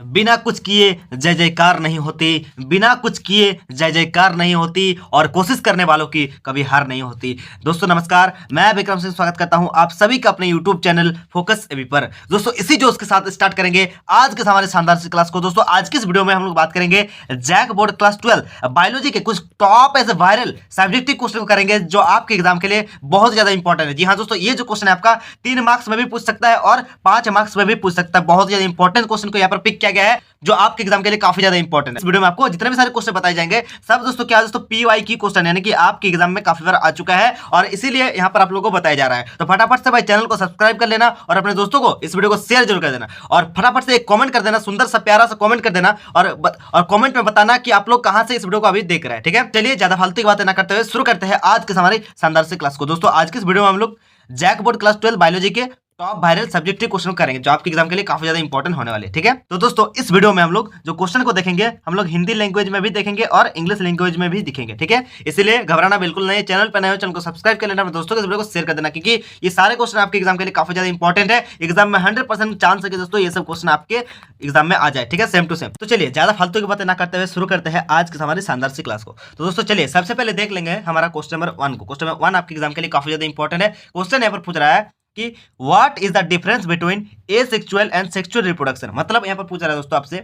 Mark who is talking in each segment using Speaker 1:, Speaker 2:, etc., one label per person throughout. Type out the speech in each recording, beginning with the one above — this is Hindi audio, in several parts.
Speaker 1: बिना कुछ किए जय जयकार नहीं होती, बिना कुछ किए जय जयकार नहीं होती और कोशिश करने वालों की कभी हार नहीं होती। दोस्तों नमस्कार, मैं विक्रम सिंह स्वागत करता हूं आप सभी का अपने YouTube चैनल फोकस एबी पर। दोस्तों इसी जोश के साथ स्टार्ट करेंगे आज के हमारे शानदार सी क्लास को। दोस्तों आज की इस वीडियो में हम लोग बात करेंगे जैक बोर्ड क्लास 12 बायोलॉजी के कुछ टॉप ऐसे वायरल सब्जेक्टिव क्वेश्चन करेंगे जो आपके एग्जाम के लिए बहुत ज्यादा इंपॉर्टेंट है। जी हाँ दोस्तों, ये जो क्वेश्चन है आपका 3 मार्क्स में भी पूछ सकता है और 5 मार्क्स में भी पूछ सकता है। बहुत ज्यादा इंपॉर्टेंट क्वेश्चन को यहाँ पर पिक किया गया है जो आपके एग्जाम के लिए काफी ज्यादा इंपॉर्टेंट है। इस वीडियो में आपको जितने भी सारे क्वेश्चन बताए जाएंगे सब दोस्तों क्या दोस्तों पीवाई की क्वेश्चन यानी कि आपके एग्जाम में काफी बार आ चुका है और इसीलिए यहाँ पर आप लोगों को बताया जा रहा है। तो फटाफट से भाई चैनल को सब्सक्राइब कर लेना और अपने दोस्तों को इस वीडियो को शेयर जरूर कर देना और फटाफट से एक कमेंट कर देना, सुंदर सा प्यारा सा कमेंट कर देना और कमेंट में बताना कि आप लोग कहां से इस वीडियो को अभी देख रहे हैं। ठीक है, चलिए ज्यादा फालतू की बातें ना करते हुए शुरू करते हैं आज के हमारी शानदार से क्लास को। दोस्तों आज की इस वीडियो में हम लोग जैक बोर्ड क्लास 12 बायोलॉजी के टॉप वायरल सब्जेक्टिव क्वेश्चन करेंगे जो आपके एग्जाम के लिए काफी ज्यादा इंपॉर्टेंट होने वाले। ठीक है, तो दोस्तों इस वीडियो में हम लोग जो क्वेश्चन को देखेंगे हम लोग हिंदी लैंग्वेज में भी देखेंगे और इंग्लिश लैंग्वेज में भी दिखेंगे। ठीक है, इसलिए घबराना बिल्कुल नहीं, चैनल पर नए हो चैनल को सब्सक्राइब कर लेना, दोस्तों को इस वीडियो को शेयर कर देना क्योंकि ये सारे क्वेश्चन आपके एग्जाम के लिए काफी ज्यादा इंपॉर्टेंट है। एग्जाम में 100% चांस है कि दोस्तों ये सब क्वेश्चन आपके एग्जाम में आ जाए। ठीक है, सेम टू सेम। तो चलिए ज्यादा फालतू की बातें ना करते हुए शुरू करते हैं आज की हमारी शानदार सी क्लास को। तो दोस्तों चलिए सबसे पहले देख लेंगे हमारा क्वेश्चन नंबर 1 को। क्वेश्चन नंबर 1 आपके एग्जाम के लिए काफी ज्यादा इंपॉर्टेंट है। क्वेश्चन यहाँ पर पूछ रहा है कि what is the difference between asexual and sexual reproduction. मतलब यहाँ पर पूछ रहा है दोस्तों आपसे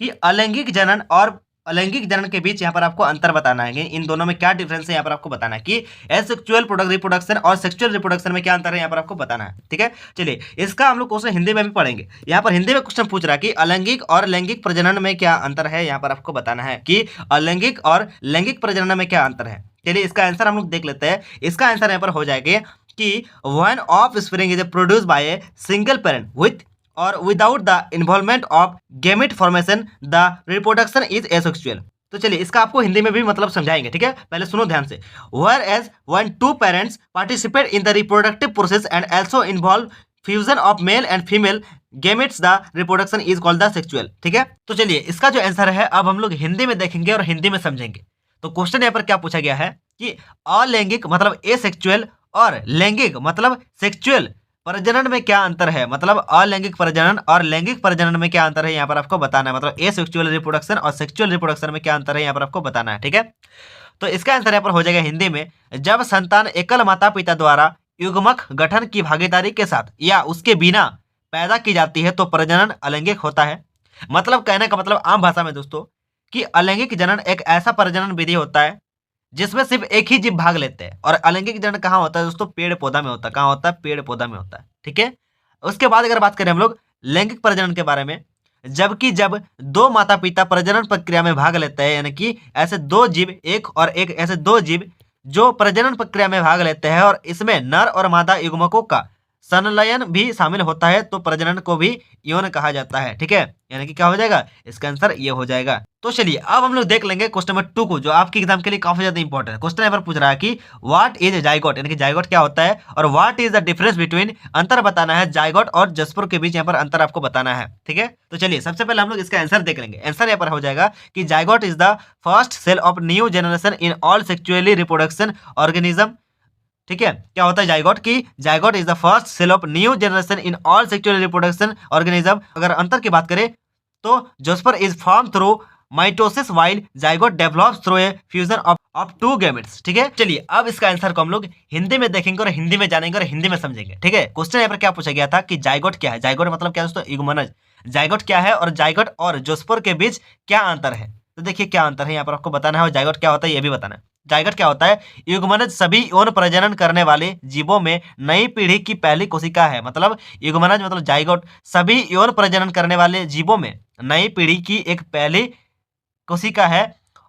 Speaker 1: कि अलैंगिक जनन और अलैंगिक जनन के बीच यहाँ पर आपको अंतर बताना है कि इन दोनों में क्या डिफरेंस है। यहाँ पर आपको बताना है कि एसेक्सुअल रिप्रोडक्शन और सेक्सुअल रिप्रोडक्शन में क्या अंतर है, यहाँ पर आपको बताना है। ठीक है, चलिए इसका हम लोग क्वेश्चन हिंदी में भी पढ़ेंगे। यहाँ पर हिंदी में क्वेश्चन पूछ रहा है कि अलैंगिक और लैंगिक प्रजनन में क्या अंतर है। यहाँ पर आपको बताना है कि अलैंगिक और लैंगिक प्रजनन में क्या अंतर है। चलिए इसका आंसर हम लोग देख लेते हैं। इसका आंसर यहाँ पर हो जाएगा कि one of spring is produce by a single parent with और without the involvement of gamete formation the reproduction is asexual. तो चलिए इसका आपको हिंदी में भी मतलब समझाएंगे। ठीक है, पहले सुनो ध्यान से। Whereas one two parents participate in the reproductive process and also involve fusion of male and female gametes the reproduction is called the sexual. ठीक है, तो चलिए इसका जो आंसर है अब हम लोग हिंदी में देखेंगे और हिंदी में समझेंगे। तो क्वेश्चन यहाँ पर क्या पूछा गया है कि अलैंगिक मतलब एसेक्सुअल और लैंगिक मतलब सेक्सुअल प्रजनन में क्या अंतर है। मतलब अलैंगिक प्रजनन और लैंगिक प्रजनन में क्या अंतर है यहाँ पर आपको बताना है। मतलब एसेक्सुअल रिप्रोडक्शन और सेक्सुअल रिप्रोडक्शन में क्या अंतर है यहाँ पर आपको बताना है। ठीक है, तो इसका आंसर यहाँ पर हो जाएगा हिंदी में, जब संतान एकल माता पिता द्वारा युग्मक गठन की भागीदारी के साथ या उसके बिना पैदा की जाती है तो प्रजनन अलैंगिक होता है। मतलब कहने का मतलब आम भाषा में दोस्तों कि अलैंगिक जनन एक ऐसा प्रजनन विधि होता है जिसमें सिर्फ एक ही जीव भाग लेते हैं। और अलैंगिक जनन कहाँ होता है दोस्तों, पेड़ पौधा में होता है। कहाँ होता है, पेड़ पौधा में होता है। ठीक है, उसके बाद अगर बात करें हम लोग लैंगिक प्रजनन के बारे में, जबकि जब दो माता पिता प्रजनन प्रक्रिया में भाग लेते हैं यानी कि ऐसे दो जीव एक और एक ऐसे दो जीव जो प्रजनन प्रक्रिया में भाग लेते हैं और इसमें नर और मादा युग्मकों का संलयन भी शामिल होता है तो प्रजनन को भी यौन कहा जाता है। ठीक है, यानी कि क्या हो जाएगा, इसका आंसर ये हो जाएगा। तो चलिए अब हम लोग देख लेंगे क्वेश्चन नंबर 2 को जो आपके एग्जाम के लिए काफी ज्यादा इंपॉर्टेंट है। क्वेश्चन यहाँ पर पूछ रहा है कि व्हाट इज जाइगोट यानी कि जाइगोट क्या होता है और what is the difference between, अंतर बताना है जाइगोट और जस्पर के बीच यहाँ पर अंतर आपको बताना है। ठीक है, तो चलिए सबसे पहले हम लोग इसका आंसर देख लेंगे। आंसर यहाँ पर हो जाएगा कि zygote is the first cell of new generation in all sexually reproduction organism. ठीक है, क्या होता है जाइगोट की, zygote is the first cell of new generation in all sexual reproduction organism. अगर अंतर की बात करें तो zoospore is form through mitosis while zygote develops through a fusion of two gametes. ठीक है, चलिए अब इसका आंसर को हम लोग हिंदी में देखेंगे और हिंदी में जानेंगे और हिंदी में समझेंगे। ठीक है, क्वेश्चन यहाँ पर क्या पूछा गया था कि जाइगोट क्या है। जाइगोट मतलब क्या दोस्तों, युग्मनज। जाइगोट क्या है और जाइगोट और जोस्पर के बीच क्या अंतर है। तो देखिए क्या अंतर है यहाँ पर आपको बताना है और जाइगोट क्या होता है ये भी बताना है। जाइगोट क्या होता है, युग्मनज सभी यौन प्रजनन करने वाले जीवों में नई पीढ़ी की पहली कोशिका है। मतलब युग्मनज मतलब जाइगोट सभी यौन प्रजनन करने वाले जीवों में नई पीढ़ी की एक पहली कोशिका है।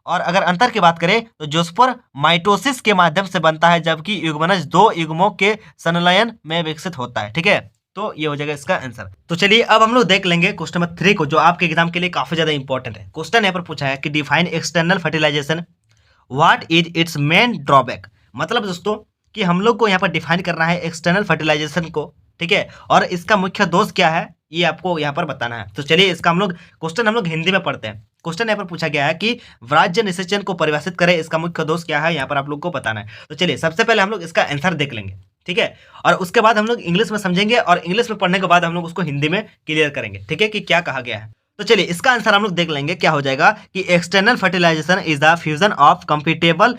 Speaker 1: और अगर अंतर की बात करें तो जोस्पर माइटोसिस के माध्यम से बनता है जबकि युग्मनज दो युग्मों के संलयन में विकसित होता है। ठीक है, तो ये हो जाएगा इसका आंसर। तो चलिए अब हम लोग देख लेंगे क्वेश्चन नंबर 3 को जो आपके एग्जाम के लिए काफी ज्यादा इंपॉर्टेंट है। क्वेश्चन यहाँ पर पूछा है कि define external fertilisation, what is its main drawback. मतलब दोस्तों कि हम लोग को यहाँ पर डिफाइन करना है एक्सटर्नल फर्टिलाइजेशन को। ठीक है, और इसका मुख्य दोष क्या है ये आपको यहाँ पर बताना है। तो चलिए इसका हम लोग हिंदी में पढ़ते हैं। क्वेश्चन यहाँ पर पूछा गया है कि व्राज्य निषेचन को परिभाषित करें, इसका मुख्य दोष क्या है यहाँ पर आप लोग को बताना है। तो चलिए सबसे पहले हम लोग इसका आंसर देख लेंगे। ठीक है, और उसके बाद हम लोग इंग्लिश में समझेंगे और इंग्लिश में पढ़ने के बाद हम लोग उसको हिंदी में क्लियर करेंगे। ठीक है, कि क्या कहा गया है। तो चलिए इसका आंसर हम लोग देख लेंगे क्या हो जाएगा कि external fertilisation is the fusion of compatible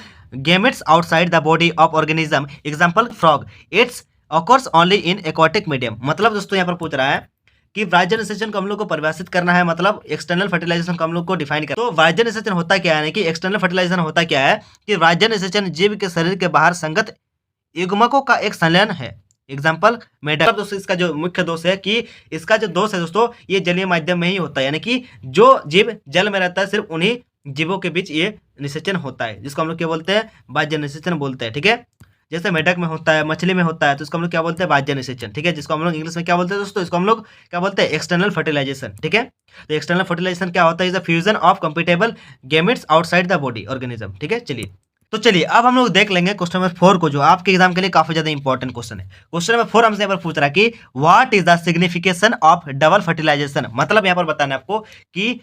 Speaker 1: gametes outside the body of organism, example frog, it's occurs only in aquatic medium. मतलब दोस्तों यहाँ पर पूछ रहा है कि वाइजन निषेचन को हम लोग को परिभाषित करना है, मतलब एक्सटर्नल फर्टिलाइजेशन को हम लोग को डिफाइन करना है। तो वाइजन निषेचन होता क्या है कि एक्सटर्नल फर्टिलाइजेशन होता क्या है कि वाइजन निषेचन जीव के शरीर के बाहर संगत युग्मकों का एक संलयन है, एग्जाम्पल मेढक। दोस्तों इसका जो मुख्य दोष है कि इसका जो दोष है दोस्तों ये जलीय माध्यम में ही होता है, यानी कि जो जीव जल में रहता है सिर्फ उन्हीं जीवों के बीच ये निषेचन होता है, जिसको हम लोग क्या बोलते हैं, वाइजन निषेचन बोलते हैं। ठीक है, जैसे मेढक में होता है, मछली में होता है, तो इसको हम लोग क्या बोलते हैं, वाइजन निषेचन। ठीक है, जिसको हम लोग इंग्लिश में क्या बोलते हैं दोस्तों, इसको हम लोग क्या बोलते हैं, एक्सटर्नल फर्टिलाइजेशन। ठीक है, तो एक्सटर्नल फर्टिलाइजेशन क्या होता है, is the fusion of compatible gametes outside the body organism. ठीक है, चलिए तो चलिए अब हम लोग देख लेंगे क्वेश्चन नंबर 4 को, जो आपके एग्जाम के लिए काफी ज्यादा इंपॉर्टेंट क्वेश्चन है। क्वेश्चन नंबर 4 हमसे यहाँ पर पूछ रहा है कि what is the signification of double fertilisation. मतलब यहाँ पर बताना है आपको कि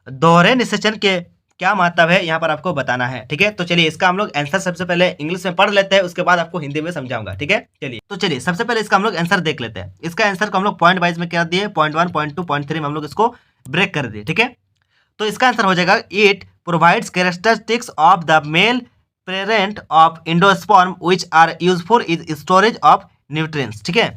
Speaker 1: दोहरे निषेचन के क्या मतलब है, यहाँ पर आपको बताना है। ठीक है, तो चलिए इसका हम लोग आंसर सबसे पहले इंग्लिश में पढ़ लेते हैं, उसके बाद आपको हिंदी में समझाऊंगा। ठीक है, चलिए तो चलिए सबसे पहले इसका हम लोग आंसर देख लेते हैं। इसका आंसर को हम लोग पॉइंट वाइज में क्या दिए, पॉइंट 1, पॉइंट 2, पॉइंट 3 में हम लोग इसको ब्रेक कर दिए। ठीक है, तो इसका आंसर हो जाएगा it provides characteristics of the male parent of endosperm which are useful in storage of nutrients. ठीक है,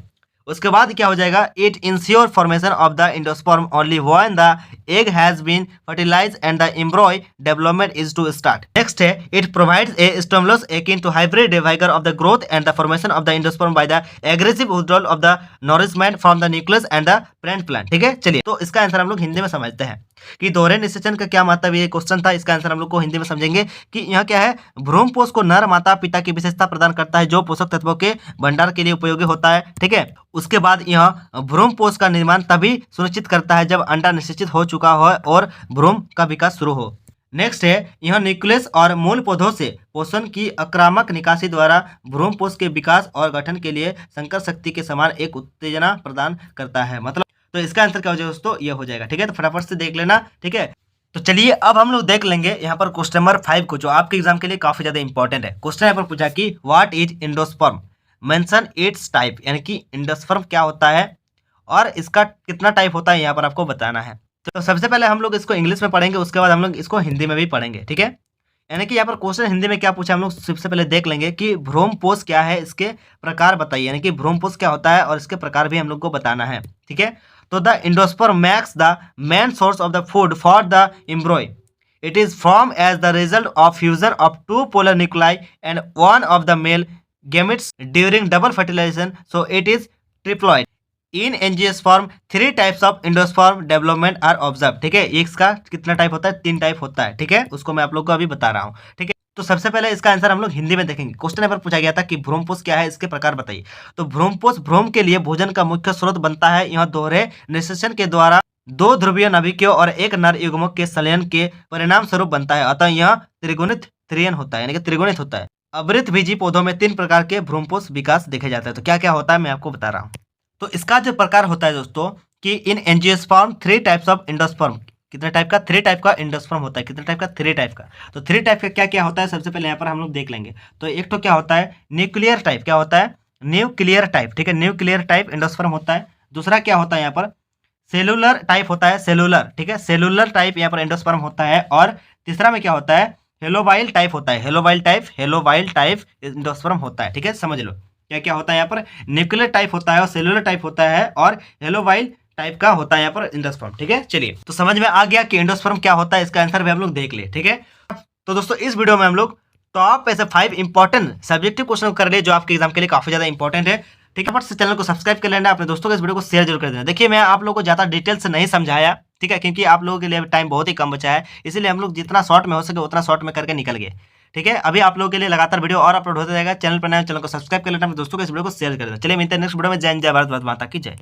Speaker 1: उसके बाद क्या हो जाएगा, it insure formation of the endosperm only when the egg has been fertilised and the embryo development is to start. Next है, it provides a stimulus akin to hybrid vigour of the growth and the formation of the endosperm by the aggressive withdrawal of the nourishment from the nucleus and the parent plant. ठीक है, चलिए तो इसका आंसर हम लोग हिंदी में समझते हैं कि दोहरे निषेचन का क्या मतलब, ये क्वेश्चन था, इसका आंसर हम लोग को हिंदी में समझेंगे कि यहाँ क्या है, भ्रूणपोष को नर माता पिता की विशेषता प्रदान करता है जो पोषक तत्वों के भंडार के लिए उपयोगी होता है। ठीक है, उसके बाद यह भ्रूणपोष का निर्माण तभी सुनिश्चित करता है जब अंडा निषेचित हो चुका हो और भ्रूण का विकास शुरू हो। नेक्स्ट है, यह न्यूक्लियस और मूल पौधों से पोषण की आक्रामक निकासी द्वारा भ्रूणपोष के विकास और गठन के लिए संकर शक्ति के समान एक उत्तेजना प्रदान करता है। मतलब तो इसका आंसर क्या हो जाएगा दोस्तों, ये हो जाएगा। ठीक है, तो फटाफट से देख लेना। ठीक है, तो चलिए अब हम लोग देख लेंगे यहाँ पर क्वेश्चन नंबर 5 को, जो आपके एग्जाम के लिए काफी ज्यादा इंपॉर्टेंट है। क्वेश्चन यहाँ पर पूछा कि what is endosperm, mention it's type, यानी कि एंडोस्पर्म क्या होता है और इसका कितना टाइप होता है, यहाँ पर आपको बताना है। तो सबसे पहले हम लोग इसको इंग्लिश में पढ़ेंगे, उसके बाद हम लोग इसको हिंदी में भी पढ़ेंगे। ठीक है, यानी कि यहाँ पर क्वेश्चन हिंदी में क्या पूछा हम लोग सबसे पहले देख लेंगे कि भ्रूणपोष क्या है, इसके प्रकार बताइए, यानी कि भ्रूणपोष क्या होता है और इसके प्रकार भी हम लोग को बताना है। ठीक है, तो the endosperm makes the main source of the food for the embryo. It is formed as the result of fusion of two polar nuclei and one of the male gametes during double fertilization, so it is triploid. In angiosperm, 3 types of endosperm development are observed. ठीक है, इसका कितना टाइप होता है, 3 टाइप होता है। ठीक है, उसको मैं आप लोग को अभी बता रहा हूँ। ठीक है, तो सबसे पहले इसका आंसर हम लोग हिंदी में देखेंगे। क्वेश्चन यहाँ पर पूछा गया था कि भ्रूणपोष क्या है, इसके प्रकार बताइए। तो भ्रूणपोष भ्रूण के लिए भोजन का मुख्य स्रोत बनता है। यह दोहरे निषेचन के द्वारा 2 ध्रुवीय नाभिकों और एक नर युग्मक के संलयन के परिणाम स्वरूप बनता है, अतः यह त्रिगुणित त्रियन होता है, यानी कि त्रिगुणित होता है। आवृतबीजी पौधों में 3 प्रकार के भ्रूणपोष विकास देखे जाते हैं। तो क्या क्या होता है मैं आपको बता रहा हूँ। तो इसका जो प्रकार होता है दोस्तों कि इन एंजियोस्पर्म 3 टाइप्स ऑफ एंडोस्पर्म, कितने टाइप का, 3 टाइप का एंडोस्पर्म होता है। कितने टाइप का, 3 टाइप का। तो 3 टाइप का क्या क्या होता है सबसे पहले यहाँ पर हम लोग देख लेंगे। तो एक तो क्या होता है, न्यूक्लियर टाइप, क्या होता है, न्यूक्लियर टाइप। ठीक है, न्यूक्लियर टाइप एंडोस्पर्म होता है। दूसरा क्या होता है यहाँ पर, सेलुलर टाइप होता है, सेलुलर। ठीक है, सेलुलर टाइप यहाँ पर एंडोस्पर्म होता है। और तीसरा में क्या होता है, हेलोबाइल टाइप होता है, हेलोबाइल टाइप एंडोस्पर्म होता है। ठीक है, समझ लो क्या क्या होता है यहाँ पर, न्यूक्लियर टाइप होता है और सेलुलर टाइप होता है और हेलोबाइल टाइप का होता है यहाँ पर एंडोस्पर्म। ठीक है, चलिए तो समझ में आ गया कि एंडोस्पर्म क्या होता है, इसका आंसर भी हम लोग देख ले। ठीक है, तो दोस्तों इस वीडियो में हम लोग टॉप ऐसे 5 इंपॉर्टेंट सब्जेक्टिव क्वेश्चन कर लिए जो आपके एग्जाम के लिए काफी ज्यादा इंपॉर्टेंट है। ठीक है, बट चैनल को सब्सक्राइब कर लेना, अपने दोस्तों को इस वीडियो को शेयर जरूर कर देना। देखिए मैं आप लोगों को ज्यादा डिटेल से नहीं समझाया, ठीक है, क्योंकि आप लोगों के लिए टाइम बहुत ही कम बचा है, इसीलिए हम लोग जितना शॉर्ट में हो सके उतना शॉर्ट में करके निकल गए। ठीक है, अभी आप लोगों के लिए लगातार वीडियो और अपलोड होता रहेगा। चैनल पर नए, चैनल को सब्सक्राइब कर लेना, अपने दोस्तों को इस वीडियो को शेयर कर देना। चलिए मिलते हैं नेक्स्ट वीडियो में। जय हिंद, जय भारत, भारत माता की जय।